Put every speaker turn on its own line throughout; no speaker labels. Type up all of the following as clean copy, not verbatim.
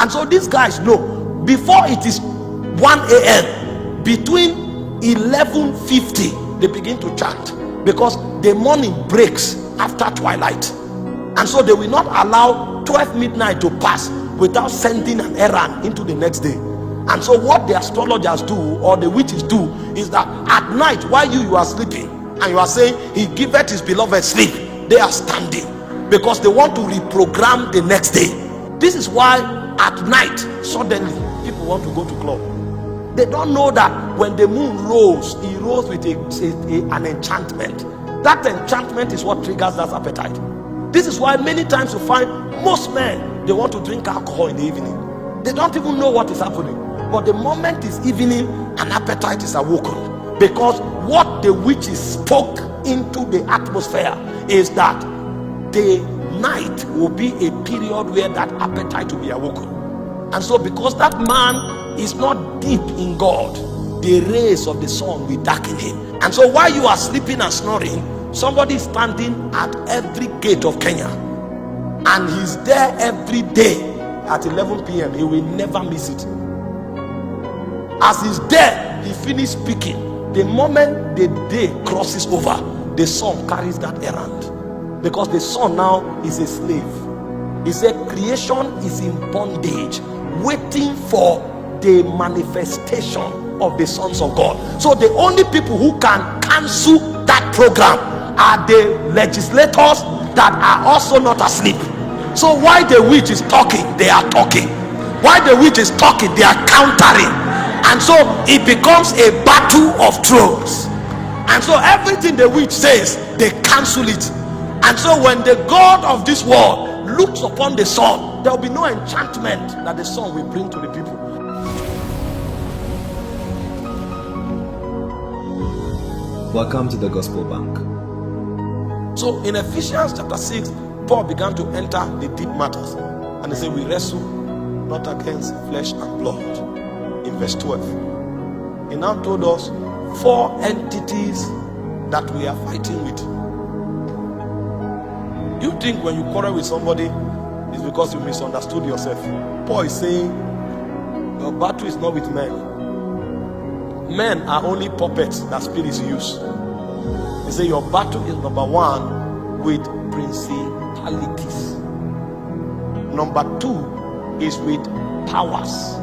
And so these guys know, before it is 1 a.m., between 11:50 they begin to chant, because the morning breaks after twilight. And so they will not allow 12 midnight to pass without sending an errand into the next day. And so what the astrologers do, or the witches do, is that at night, while you are sleeping and you are saying he giveth his beloved sleep, they are standing, because they want to reprogram the next day. This is why at night suddenly people want to go to club. They don't know that when the moon rose, it rose with an enchantment. That enchantment is what triggers that appetite. This is why many times you find most men, they want to drink alcohol in the evening. They don't even know what is happening, but the moment it's evening, an appetite is awoken, because what the witches spoke into the atmosphere is that the night will be a period where that appetite will be awoken. And so because that man is not deep in God, the rays of the sun will darken him. And so while you are sleeping and snoring, somebody is standing at every gate of Kenya, and he's there every day at 11 p.m. He will never miss it. As he's there, he finishes speaking. The moment the day crosses over, the sun carries that errand, because the sun now is a slave. He said creation is in bondage, waiting for the manifestation of the sons of God. So the only people who can cancel that program are the legislators that are also not asleep. So while the witch is talking, they are talking. While the witch is talking, they are countering. And so it becomes a battle of thrones. And so everything the witch says, they cancel it. And so when the God of this world looks upon the sun, there will be no enchantment that the sun will bring to the people.
Welcome to the Gospel Bank.
So in Ephesians chapter 6, Paul began to enter the deep matters, and he said we wrestle not against flesh and blood. In verse 12, he now told us 4 entities that we are fighting with. You think when you quarrel with somebody, it's because you misunderstood yourself. Paul is saying your battle is not with men. Men are only puppets that spirits use. He said your battle is number 1 with principalities. Number 2 is with powers.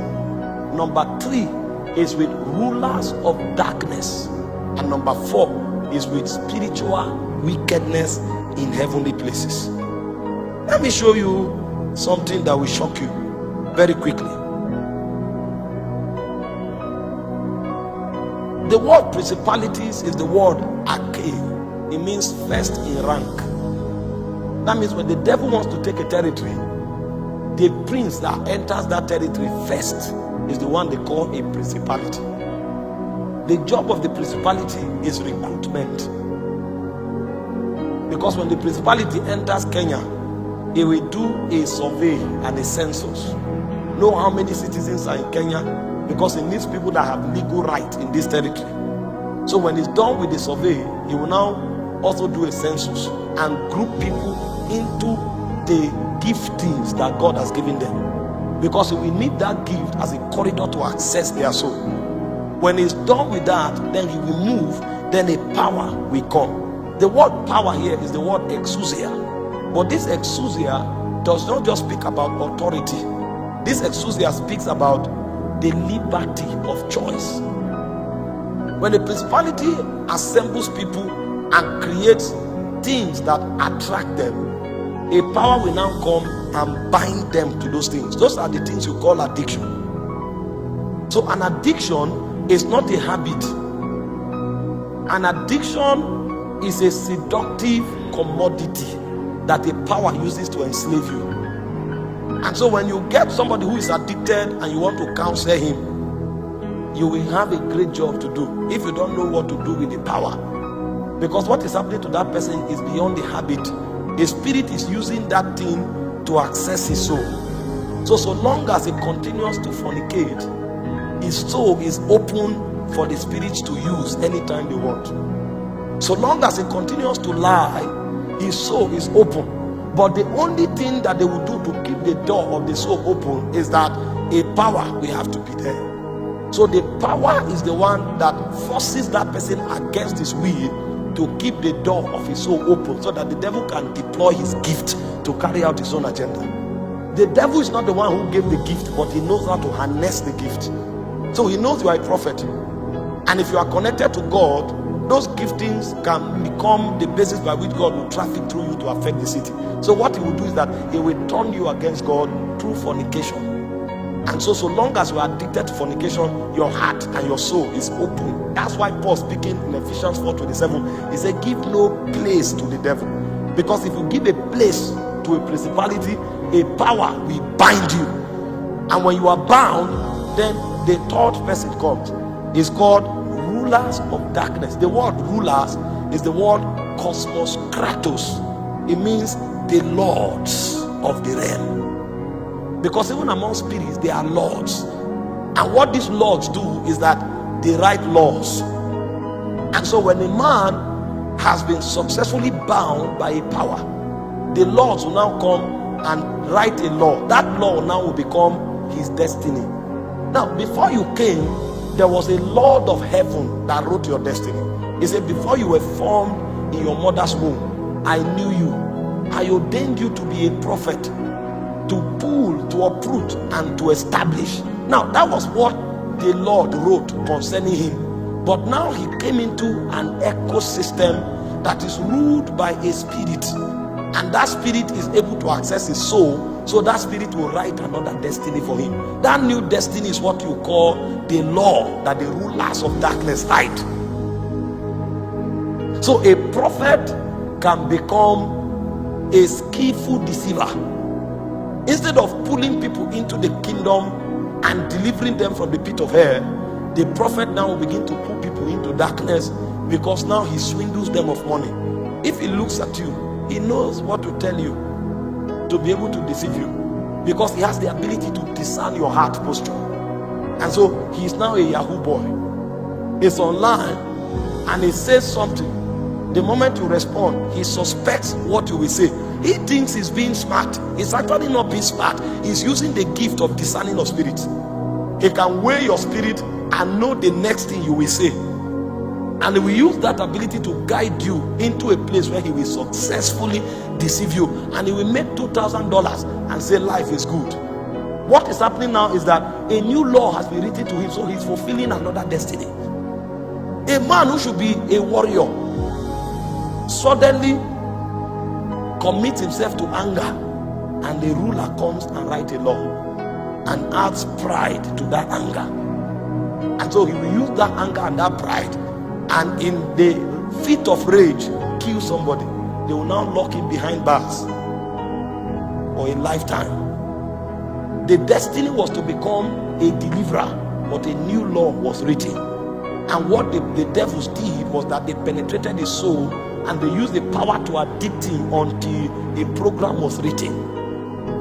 Number 3 is with rulers of darkness. And number 4 is with spiritual wickedness in heavenly places. Let me show you something that will shock you very quickly. The word principalities is the word arche. It means first in rank. That means when the devil wants to take a territory, the prince that enters that territory first is the one they call a principality. The job of the principality is recruitment. Because when the principality enters Kenya, it will do a survey and a census. Know how many citizens are in Kenya, because it needs people that have legal right in this territory. So when it's done with the survey, he will now also do a census and group people into the giftings that God has given them, because we need that gift as a corridor to access their soul. When it's done with that, then he will move, then a power will come. The word power here is the word exousia, but this exousia does not just speak about authority. This exousia speaks about the liberty of choice. When the principality assembles people and creates things that attract them, a power will now come and bind them to those things. Those are the things you call addiction. So an addiction is not a habit. An addiction is a seductive commodity that a power uses to enslave you. And so when you get somebody who is addicted and you want to counsel him, you will have a great job to do if you don't know what to do with the power. Because what is happening to that person is beyond the habit. The spirit is using that thing to access his soul. So long as he continues to fornicate, his soul is open for the spirits to use anytime they want. So long as he continues to lie, his soul is open But the only thing that they will do to keep the door of the soul open is that a power will have to be there. So the power is the one that forces that person against his will to keep the door of his soul open, so that the devil can deploy his gift to carry out his own agenda. The devil is not the one who gave the gift, but he knows how to harness the gift. So he knows you are a prophet, and if you are connected to God, those giftings can become the basis by which God will traffic through you to affect the city. So what he will do is that he will turn you against God through fornication. And so long as you are addicted to fornication, your heart and your soul is open. That's why Paul, speaking in Ephesians 4:27, he said, give no place to the devil. Because if you give a place to a principality, a power will bind you. And when you are bound, then the third person comes. It's called rulers of darkness. The word rulers is the word cosmos kratos. It means the lords of the realm. Because even among spirits, they are lords. And what these lords do is that they write laws. And so when a man has been successfully bound by a power, the lords will now come and write a law. That law now will become his destiny. Now, before you came, there was a Lord of heaven that wrote your destiny. He said, before you were formed in your mother's womb, I knew you. I ordained you to be a prophet, to pull, to uproot, and to establish. Now, that was what the Lord wrote concerning him. But now he came into an ecosystem that is ruled by a spirit. And that spirit is able to access his soul. So that spirit will write another destiny for him. That new destiny is what you call the law that the rulers of darkness write. So a prophet can become a skillful deceiver. Instead of pulling people into the kingdom and delivering them from the pit of hell, the prophet now will begin to pull people into darkness, because now he swindles them of money. If he looks at you, he knows what to tell you to be able to deceive you, because he has the ability to discern your heart posture. And so he is now a Yahoo boy. He's online and he says something. The moment you respond, he suspects what you will say. He thinks he's being smart. He's actually not being smart. He's using the gift of discerning of spirits. He can weigh your spirit and know the next thing you will say. And he will use that ability to guide you into a place where he will successfully deceive you. And he will make $2,000 and say life is good. What is happening now is that a new law has been written to him, so he's fulfilling another destiny. A man who should be a warrior suddenly commits himself to anger, and the ruler comes and writes a law and adds pride to that anger. And so he will use that anger and that pride, and in the fit of rage kill somebody. They will now lock him behind bars for a lifetime. The destiny was to become a deliverer, but a new law was written. And what the devils did was that they penetrated his soul, and they used the power to addict him until a program was written.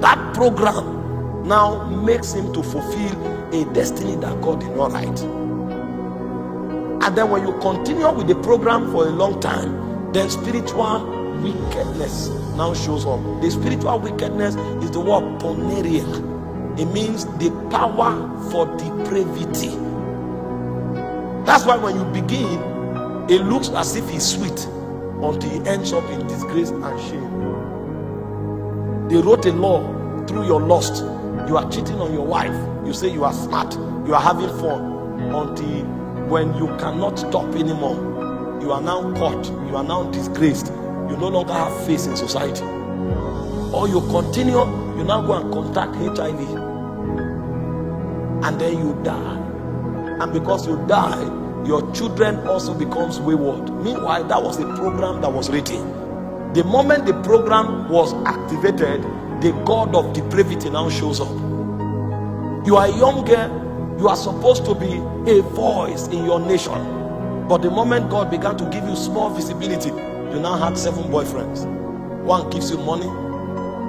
That program now makes him to fulfill a destiny that God did not write. And then when you continue with the program for a long time, then spiritual wickedness now shows up. The spiritual wickedness is the word poneria. It means the power for depravity. That's why when you begin, it looks as if it's sweet until he ends up in disgrace and shame. They wrote a law through your lust. You are cheating on your wife. You say you are smart. You are having fun, until when you cannot stop anymore, you are now caught. You are now disgraced. You no longer have face in society. Or you continue, you now go and contact HIV, and then you die. And because you die, your children also becomes wayward. Meanwhile, that was a program that was written. The moment the program was activated, the god of depravity now shows up. You are a young girl, you are supposed to be a voice in your nation. But the moment God began to give you small visibility, you now had 7 boyfriends. One gives you money,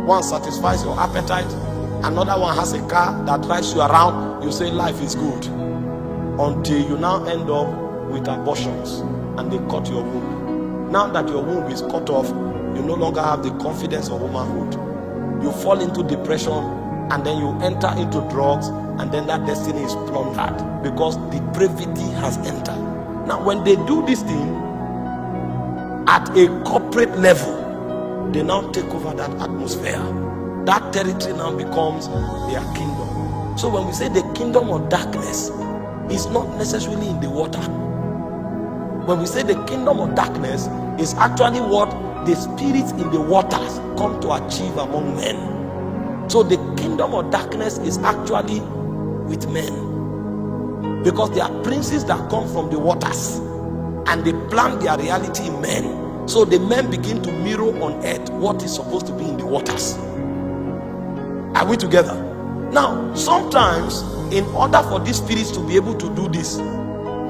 one satisfies your appetite, another one has a car that drives you around. You say life is good, until you now end up with abortions and they cut your womb. Now that your womb is cut off, You no longer have the confidence of womanhood. You fall into depression, and then you enter into drugs, and then that destiny is plundered because depravity has entered. Now, when they do this thing at a corporate level, they now take over that atmosphere. That territory now becomes their kingdom. So when we say the kingdom of darkness, it's not necessarily in the water. When we say the kingdom of darkness, is actually what the spirits in the waters come to achieve among men. So the kingdom of darkness is actually with men, because there are princes that come from the waters and they plant their reality in men. So the men begin to mirror on earth what is supposed to be in the waters. Are we together? Now, sometimes in order for these spirits to be able to do this,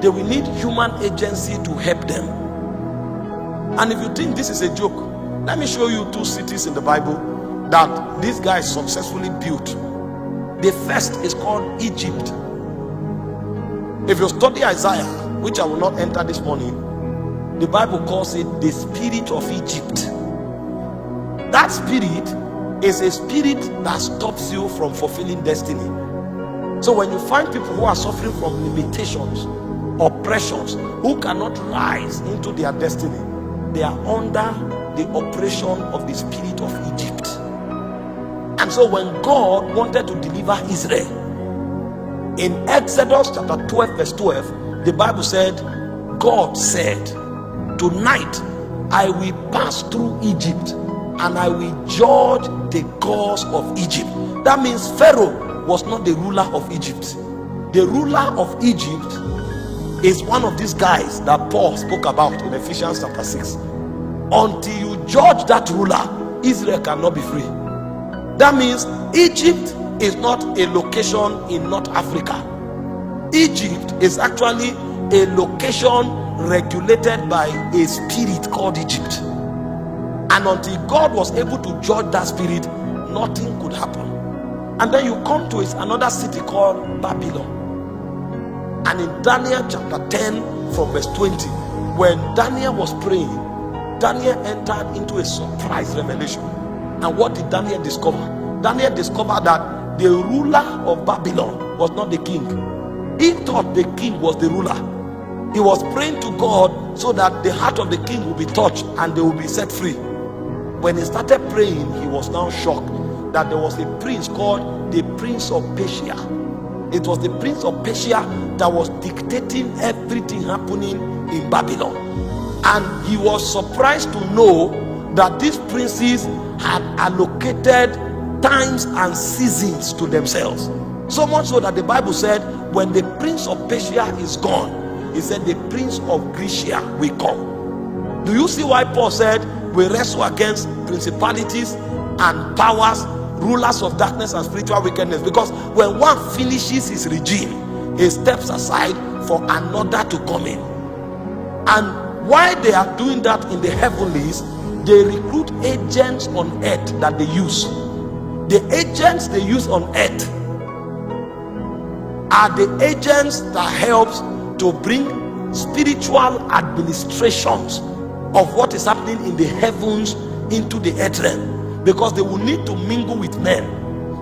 they will need human agency to help them. And if you think this is a joke, let me show you two cities in the Bible that these guys successfully built. The first is called Egypt. If you study Isaiah, which I will not enter this morning, the Bible calls it the spirit of Egypt. That spirit is a spirit that stops you from fulfilling destiny. So when you find people who are suffering from limitations, oppressions, who cannot rise into their destiny, they are under the oppression of the spirit of Egypt. And so when God wanted to deliver Israel, in Exodus chapter 12 verse 12, the Bible said, God said, tonight I will pass through Egypt and I will judge the gods of Egypt. That means Pharaoh was not the ruler of Egypt. The ruler of Egypt is one of these guys that Paul spoke about in Ephesians chapter 6. Until you judge that ruler, Israel cannot be free. That means Egypt is not a location in North Africa. Egypt is actually a location regulated by a spirit called Egypt. And until God was able to judge that spirit, nothing could happen. And then you come to another city called Babylon. And in Daniel chapter 10 from verse 20, when Daniel was praying, Daniel entered into a surprise revelation. And what did Daniel discover? Daniel discovered that the ruler of Babylon was not the king. He thought the king was the ruler. He was praying to God so that the heart of the king will be touched and they will be set free. When he started praying, he was now shocked that there was a prince called the Prince of Persia. It was the Prince of Persia that was dictating everything happening in Babylon. And he was surprised to know that these princes had allocated times and seasons to themselves. So much so that the Bible said, when the Prince of Persia is gone, he said the Prince of Grecia will come. Do you see why Paul said we wrestle against principalities and powers, rulers of darkness and spiritual wickedness? Because when one finishes his regime, he steps aside for another to come in. And while they are doing that in the heavenlies, they recruit agents on earth that they use. The agents they use on earth are the agents that helps to bring spiritual administrations of what is happening in the heavens into the earth realm, because they will need to mingle with men.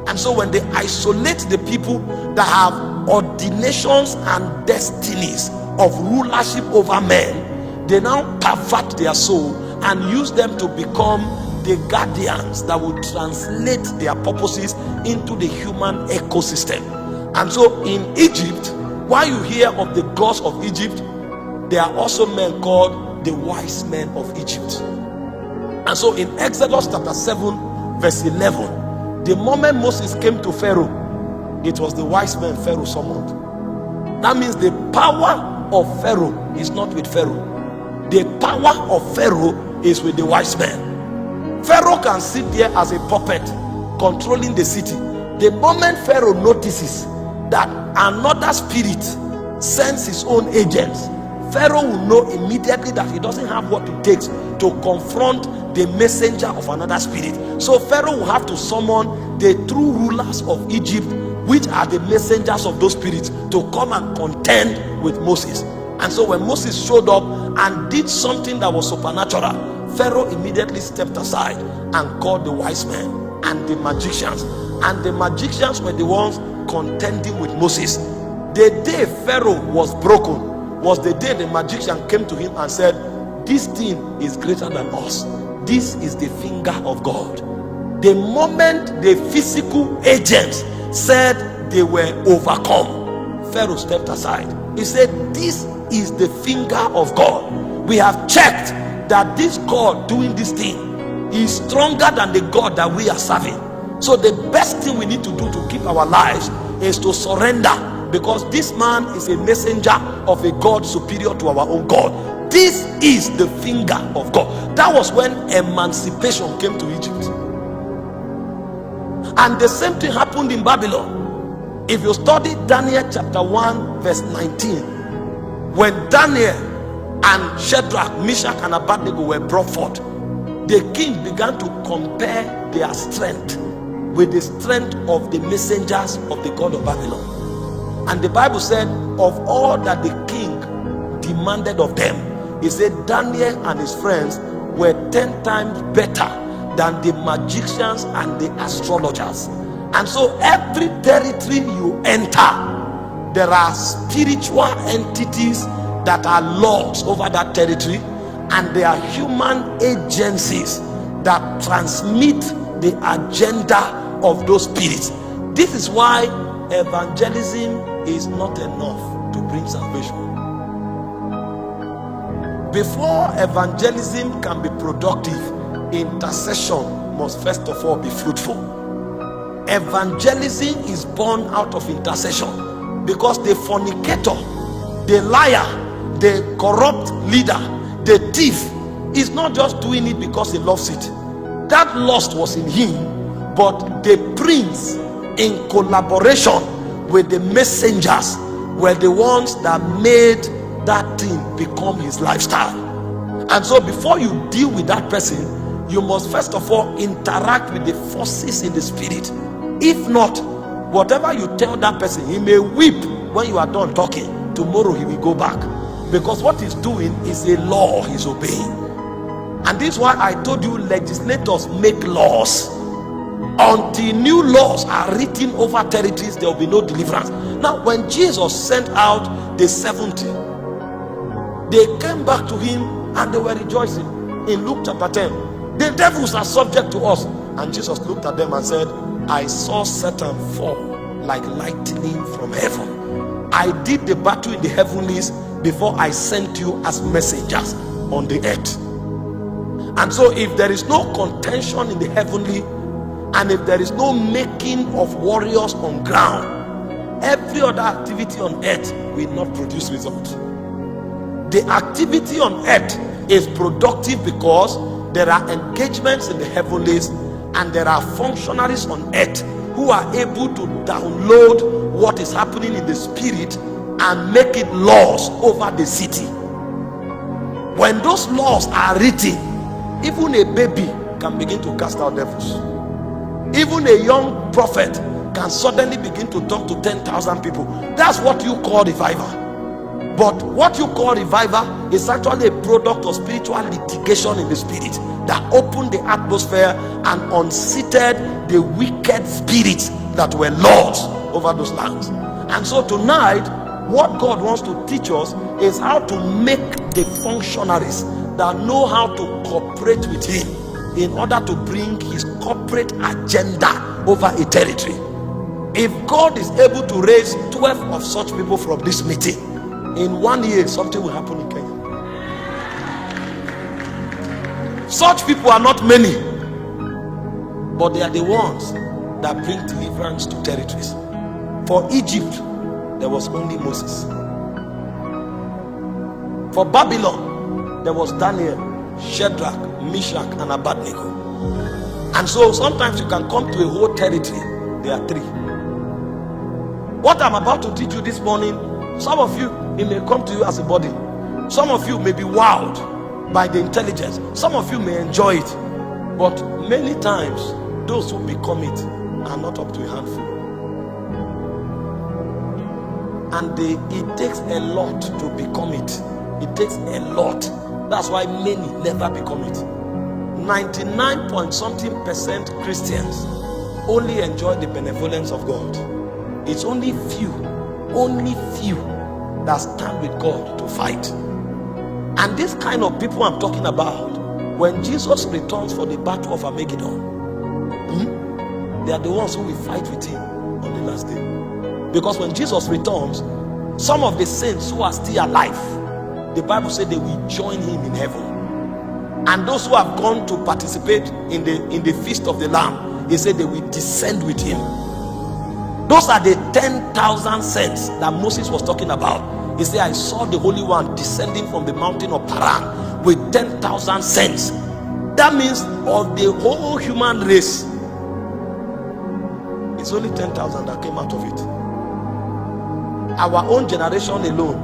And so when they isolate the people that have ordinations and destinies of rulership over men, they now pervert their soul and use them to become the guardians that will translate their purposes into the human ecosystem. And so in Egypt, while you hear of the gods of Egypt, there are also men called the wise men of Egypt. And so in Exodus chapter 7 verse 11, the moment Moses came to Pharaoh, it was the wise men Pharaoh summoned. That means the power of Pharaoh is not with Pharaoh. The power of Pharaoh is with the wise men. Pharaoh can sit there as a puppet controlling the city. The moment Pharaoh notices that another spirit sends his own agents, Pharaoh will know immediately that he doesn't have what it takes to confront the messenger of another spirit. So Pharaoh will have to summon the true rulers of Egypt, which are the messengers of those spirits, to come and contend with Moses. And so when Moses showed up and did something that was supernatural, Pharaoh immediately stepped aside and called the wise men and the magicians. And the magicians were the ones contending with Moses. The day Pharaoh was broken was the day the magician came to him and said, this thing is greater than us. This is the finger of God. The moment the physical agents said they were overcome, Pharaoh stepped aside. He said, this is the finger of God. We have checked that this God doing this thing is stronger than the God that we are serving. So the best thing we need to do to keep our lives is to surrender, because this man is a messenger of a God superior to our own God. This is the finger of God. That was when emancipation came to Egypt. And the same thing happened in Babylon. If you study Daniel chapter 1 verse 19, when Daniel and Shadrach, Meshach and Abednego were brought forth, the king began to compare their strength with the strength of the messengers of the God of Babylon. And the Bible said, of all that the king demanded of them, he said Daniel and his friends were 10 times better than the magicians and the astrologers. And so every territory you enter, there are spiritual entities that are lords over that territory, and there are human agencies that transmit the agenda of those spirits. This is why evangelism is not enough to bring salvation. Before evangelism can be productive, intercession must first of all be fruitful. Evangelism is born out of intercession, because the fornicator, the liar, the corrupt leader, the thief is not just doing it because he loves it. That lust was in him, but the prince, in collaboration with the messengers, were the ones that made that thing become his lifestyle. And so before you deal with that person, you must first of all interact with the forces in the spirit. If not, whatever you tell that person, he may weep when you are done talking. Tomorrow he will go back, because what he's doing is a law he's obeying. And this is why I told you, legislators make laws. Until new laws are written over territories, there will be no deliverance. Now when Jesus sent out the 70, they came back to him and they were rejoicing. In Luke chapter 10, the devils are subject to us. And Jesus looked at them and said, I saw Satan fall like lightning from heaven. I did the battle in the heavenlies before I sent you as messengers on the earth. And so if there is no contention in the heavenly, and if there is no making of warriors on ground, every other activity on earth will not produce result. The activity on earth is productive because there are engagements in the heavenlies, and there are functionaries on earth who are able to download what is happening in the spirit and make it laws over the city. When those laws are written, even a baby can begin to cast out devils. Even a young prophet can suddenly begin to talk to 10,000 people. That's what you call revival. But what you call revival is actually a product of spiritual litigation in the spirit that opened the atmosphere and unseated the wicked spirits that were lords over those lands. And so tonight, what God wants to teach us is how to make the functionaries that know how to cooperate with him in order to bring his corporate agenda over a territory. If God is able to raise 12 of such people from this meeting, in 1 year something will happen in Kenya. Such people are not many, but they are the ones that bring deliverance to territories. For Egypt, there was only Moses. For Babylon, there was Daniel, Shadrach, Meshach and Abednego. And so sometimes you can come to a whole territory, there are 3. What I'm about to teach you this morning, some of you, it may come to you as a body. Some of you may be wowed by the intelligence. Some of you may enjoy it. But many times, those who become it are not up to a handful. And it takes a lot to become it. It takes a lot. That's why many never become it. 99.something% Christians only enjoy the benevolence of God. It's only few that stand with God to fight. And this kind of people I'm talking about, when Jesus returns for the battle of Armageddon, they are the ones who will fight with him on the last day. Because when Jesus returns, some of the saints who are still alive, the Bible said they will join him in heaven. And those who have gone to participate in the feast of the Lamb, he said they will descend with him. Those are the 10,000 saints that Moses was talking about. He said, I saw the Holy One descending from the mountain of Paran with 10,000 saints. That means of the whole human race, it's only 10,000 that came out of it. Our own generation alone,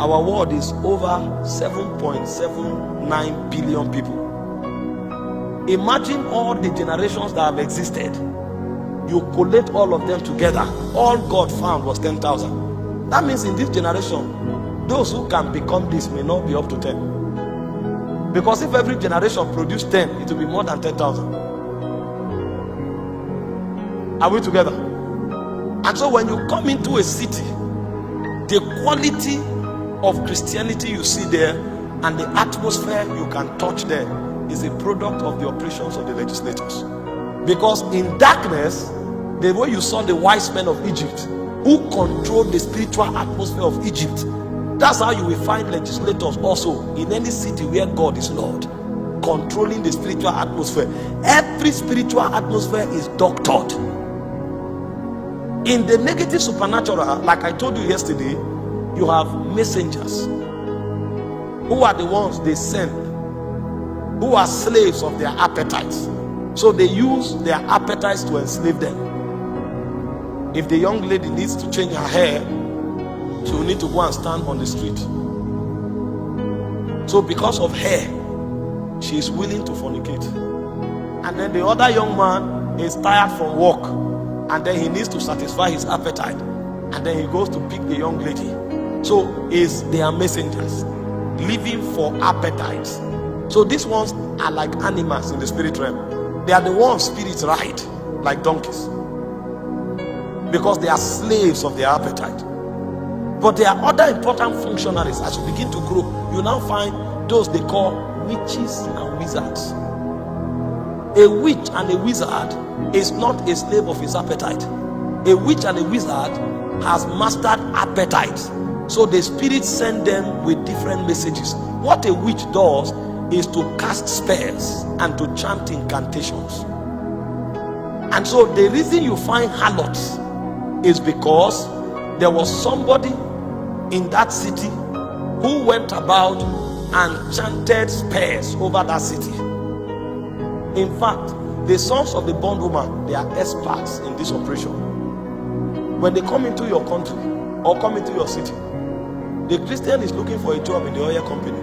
our world is over 7.79 billion people. Imagine all the generations that have existed. You collate all of them together, all God found was 10,000. That means in this generation, those who can become this may not be up to 10. Because if every generation produced 10, it will be more than 10,000. Are we together? And so when you come into a city, the quality of Christianity you see there and the atmosphere you can touch there is a product of the operations of the legislators. Because in darkness, the way you saw the wise men of Egypt who controlled the spiritual atmosphere of Egypt, that's how you will find legislators also in any city where God is Lord, controlling the spiritual atmosphere. Every spiritual atmosphere is doctored. In the negative supernatural, like I told you yesterday, you have messengers who are the ones they send, who are slaves of their appetites. So they use their appetites to enslave them. If the young lady needs to change her hair, she will need to go and stand on the street. So because of hair, she is willing to fornicate. And then the other young man is tired from work, and then he needs to satisfy his appetite, and then he goes to pick the young lady. So they are messengers living for appetites. So these ones are like animals in the spirit realm. They are the ones spirits ride like donkeys, because they are slaves of their appetite. But there are other important functionaries. As you begin to grow, you now find those they call witches and wizards. A witch and a wizard is not a slave of his appetite. A witch and a wizard has mastered appetite. So the spirits send them with different messages. What a witch does is to cast spells and to chant incantations. And so the reason you find harlots is because there was somebody in that city who went about and chanted spells over that city. In fact, the sons of the bondwoman, they are experts in this operation. When they come into your country or come into your city, the Christian is looking for a job in the oil company.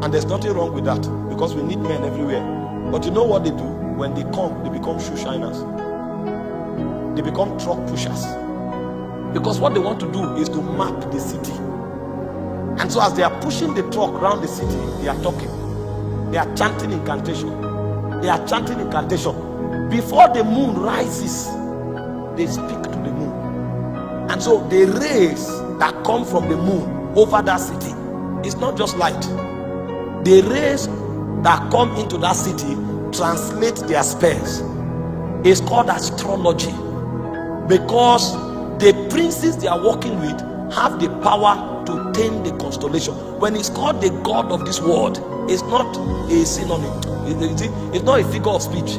And there's nothing wrong with that, because we need men everywhere. But you know what they do? When they come, they become shoe shiners. They become truck pushers. Because what they want to do is to map the city. And so as they are pushing the truck around the city, they are talking. They are chanting incantation. They are chanting incantation. Before the moon rises, they speak to the moon. And so the rays that come from the moon over that city is not just light. The rays that come into that city translate their spells. It's called astrology, because the princes they are working with have the power to tame the constellation. When it's called the God of this world, it's not a synonym. It's not a figure of speech.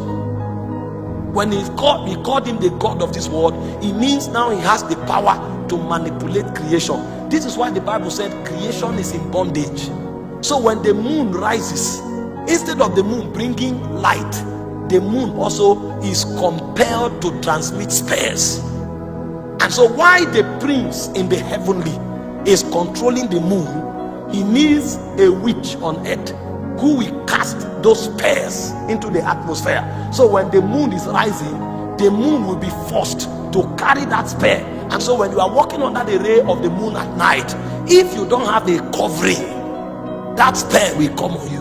When he called him the God of this world, it means now he has the power to manipulate creation. This is why the Bible said creation is in bondage. So when the moon rises, instead of the moon bringing light, the moon also is compelled to transmit spells. And so why the prince in the heavenly is controlling the moon, he needs a witch on earth who will cast those spells into the atmosphere. So when the moon is rising, the moon will be forced to carry that spell. And so when you are walking under the ray of the moon at night, if you don't have a covering, that spell will come on you.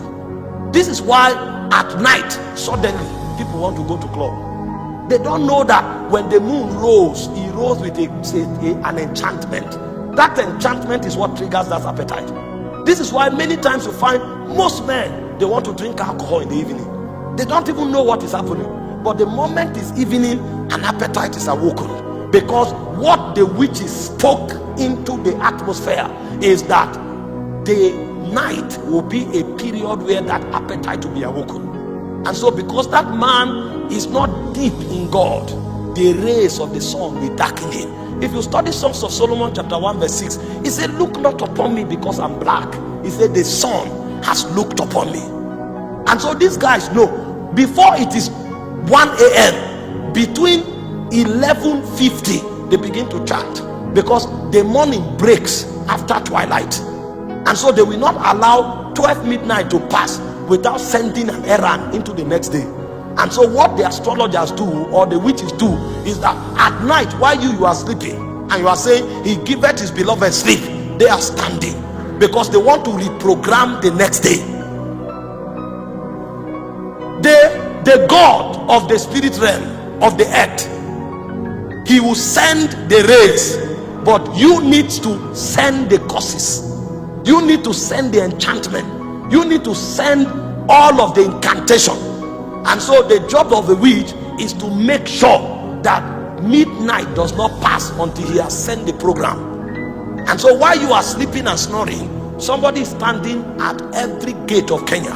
This is why at night, suddenly, people want to go to club. They don't know that when the moon rose, it rose with an enchantment. That enchantment is what triggers that appetite. This is why many times you find most men, they want to drink alcohol in the evening. They don't even know what is happening. But the moment it's evening, an appetite is awoken. Because what the witches spoke into the atmosphere is that the night will be a period where that appetite will be awoken. And so because that man is not deep in God, the rays of the sun will darken him. If you study Songs of Solomon chapter 1 verse 6, he said, look not upon me because I'm black. He said the sun has looked upon me. And so these guys know, before it is 1 a.m., between 11:50 they begin to chant, because the morning breaks after twilight. And so they will not allow 12 midnight to pass without sending an errand into the next day. And so what the astrologers do, or the witches do, is that at night while you are sleeping and you are saying he giveth his beloved sleep, they are standing because they want to reprogram the next day. The God of the spirit realm of the earth, he will send the rays, but you need to send the curses. You need to send the enchantment. You need to send all of the incantation. And so the job of the witch is to make sure that midnight does not pass until he has sent the program. And so while you are sleeping and snoring, somebody is standing at every gate of Kenya,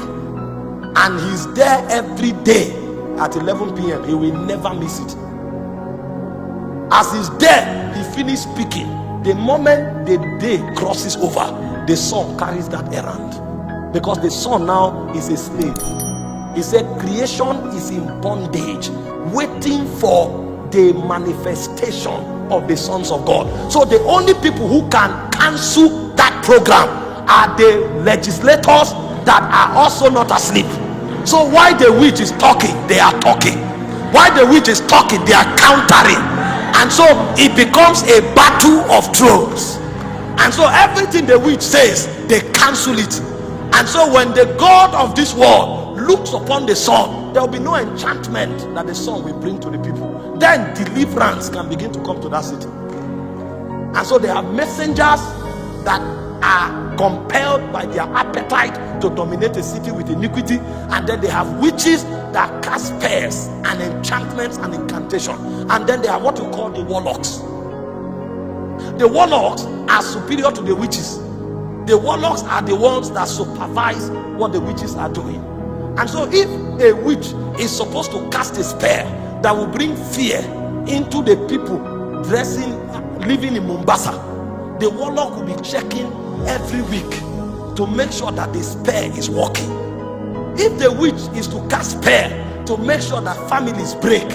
and he's there every day at 11 p.m. He will never miss it. As he's there, he finishes speaking. The moment the day crosses over, the sun carries that errand, because the sun now is a slave. He said creation is in bondage, waiting for the manifestation of the sons of God. So the only people who can cancel that program are the legislators that are also not asleep. So while the witch is talking, they are talking. While the witch is talking, they are countering. And so it becomes a battle of thrones. And so everything the witch says, they cancel it. And so when the God of this world looks upon the sun, there will be no enchantment that the sun will bring to the people. Then deliverance can begin to come to that city. And so they have messengers that are compelled by their appetite to dominate a city with iniquity. And then they have witches that cast spells and enchantments and incantation. And then they have what we call the warlocks. The warlocks are superior to the witches. The warlocks are the ones that supervise what the witches are doing. And so if a witch is supposed to cast a spell that will bring fear into the people living in Mombasa, the warlock will be checking every week to make sure that the spell is working. If the witch is to cast spell to make sure that families break,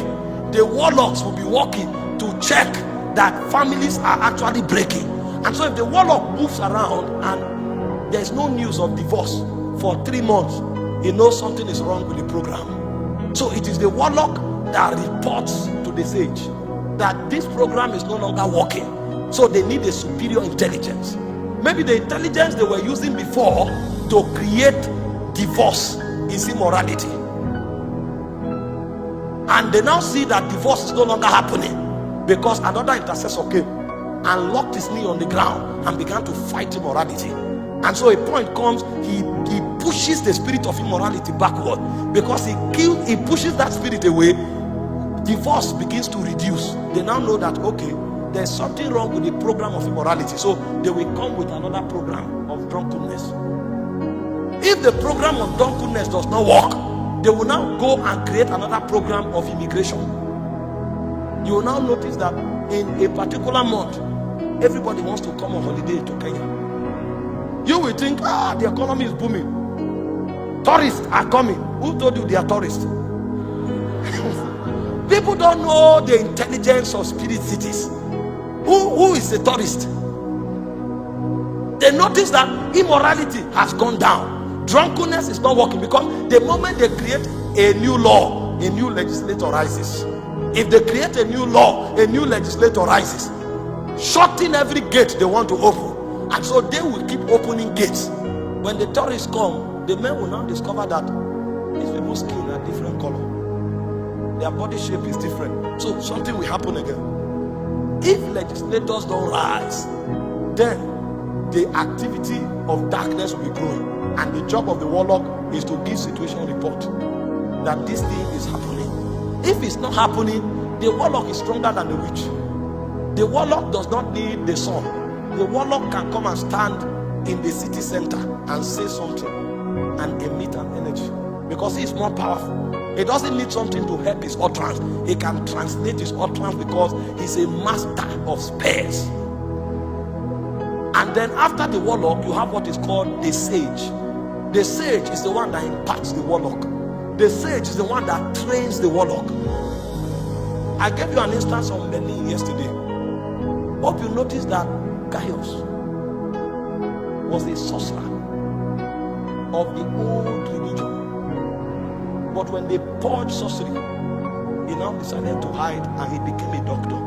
the warlocks will be working to check that families are actually breaking. And so if the warlock moves around and there's no news of divorce for 3 months, he knows something is wrong with the program. So it is the warlock that reports to the sage that this program is no longer working. So they need a superior intelligence. Maybe the intelligence they were using before to create divorce is immorality. And they now see that divorce is no longer happening because another intercessor came and locked his knee on the ground and began to fight immorality. And so a point comes, he pushes the spirit of immorality backward, because he pushes that spirit away. Divorce begins to reduce. They now know that, okay, there's something wrong with the program of immorality, so they will come with another program of drunkenness. If the program of drunkenness does not work, they will now go and create another program of immigration. You will now notice that in a particular month, everybody wants to come on holiday to Kenya. You will think, the economy is booming, tourists are coming. Who told you they are tourists? People don't know the intelligence of spirit cities. Who is a tourist? They notice that immorality has gone down. Drunkenness is not working, because the moment they create a new law, a new legislator rises. If they create a new law, a new legislator rises, shutting every gate they want to open. And so they will keep opening gates. When the tourists come, the men will now discover that these people's skin are different color. Their body shape is different. So something will happen again. If legislators don't rise, then the activity of darkness will be growing. And the job of the warlock is to give situation report that this thing is happening. If it's not happening, the warlock is stronger than the witch. The warlock does not need the sun. The warlock can come and stand in the city center and say something and emit an energy because he is more powerful. He doesn't need something to help his utterance. He can translate his utterance because he's a master of spells. And then after the warlock, you have what is called the sage. The sage is the one that imparts the warlock. The sage is the one that trains the warlock. I gave you an instance of Merlin yesterday. Hope you noticed that Gaius was a sorcerer of the old religion. But when they poured sorcery, he now decided to hide and he became a doctor.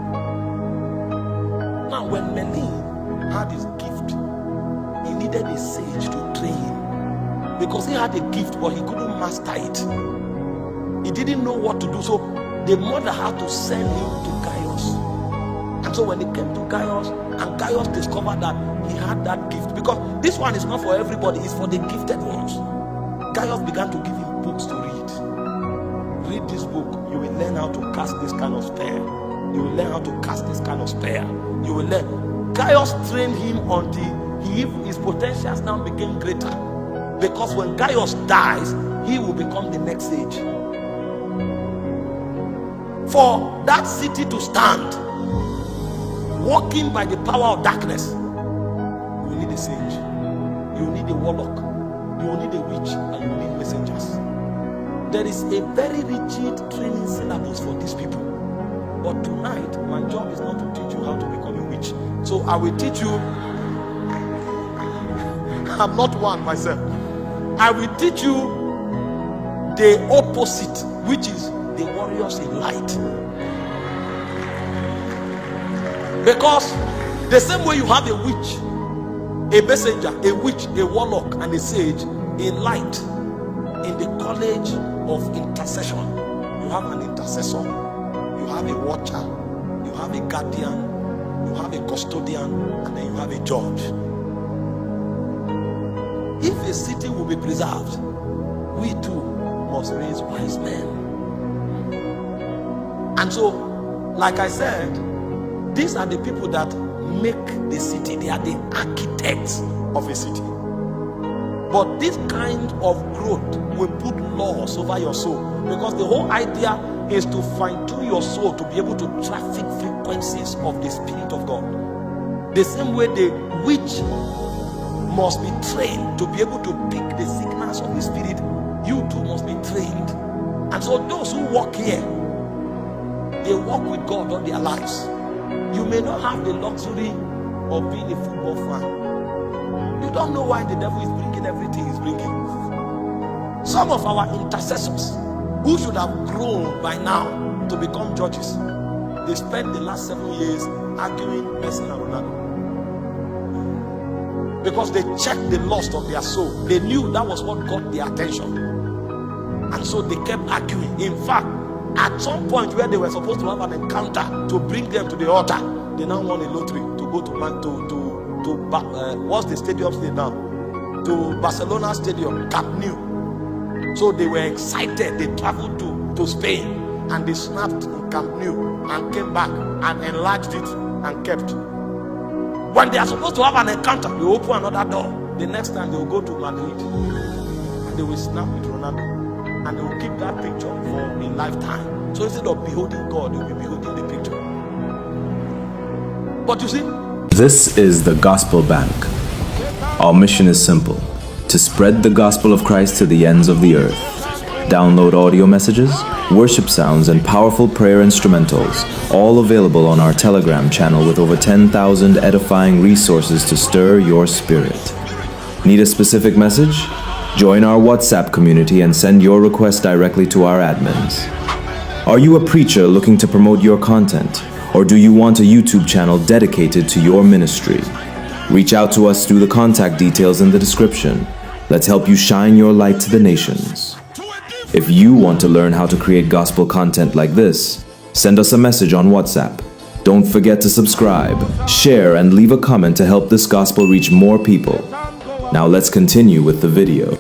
Now when Merlin had his gift, he needed a sage to train him. Because he had a gift, but he couldn't master it. He didn't know what to do. So the mother had to send him to Gaius. And so when he came to Gaius, and Gaius discovered that he had that gift, because this one is not for everybody, it's for the gifted ones. Gaius began to give him books to read. Read this book, you will learn how to cast this kind of spell. You will learn how to cast this kind of spell. You will learn. Gaius trained him until his potentials now became greater. Because when Gaius dies, he will become the next sage. For that city to stand, walking by the power of darkness, you need a sage, you need a warlock, you need a witch, and you need messengers. There is a very rigid training syllabus for these people. But tonight, my job is not to teach you how to become a witch. So I will teach you. I'm not one myself. I will teach you the opposite, which is the warriors in light. Because the same way you have a witch, a messenger, a witch, a warlock, and a sage in light, in the college of intercession, you have an intercessor, you have a watcher, you have a guardian, you have a custodian, and then you have a judge. If a city will be preserved, we too must raise wise men. And so, like I said, these are the people that make the city. They are the architects of a city. But this kind of growth will put laws over your soul, because the whole idea is to fine-tune your soul to be able to traffic frequencies of the Spirit of God. The same way the witch must be trained to be able to pick the signals of the Spirit, you too must be trained. And so those who walk here, they walk with God all their lives. You may not have the luxury of being a football fan. You don't know why the devil is bringing everything he's bringing. Some of our intercessors who should have grown by now to become judges, they spent the last 7 years arguing Messi and Ronaldo. Because they checked the lust of their soul. They knew that was what got their attention. And so they kept arguing. In fact, at some point where they were supposed to have an encounter to bring them to the altar, they now won a lottery to go to what's the stadium name now? To Barcelona Stadium, Camp Nou. So they were excited. They traveled to Spain and they snapped in Camp Nou and came back and enlarged it and kept. When they are supposed to have an encounter, they open another door. The next time they will go to Madrid and they will snap with Ronaldo and they will keep that picture for a lifetime. So instead of beholding God, they will be beholding the picture. But you see,
this is the Gospel Bank. Our mission is simple: to spread the gospel of Christ to the ends of the earth. Download audio messages, worship sounds, and powerful prayer instrumentals, all available on our Telegram channel with over 10,000 edifying resources to stir your spirit. Need a specific message? Join our WhatsApp community and send your request directly to our admins. Are you a preacher looking to promote your content? Or do you want a YouTube channel dedicated to your ministry? Reach out to us through the contact details in the description. Let's help you shine your light to the nations. If you want to learn how to create gospel content like this, send us a message on WhatsApp. Don't forget to subscribe, share, and leave a comment to help this gospel reach more people. Now let's continue with the video.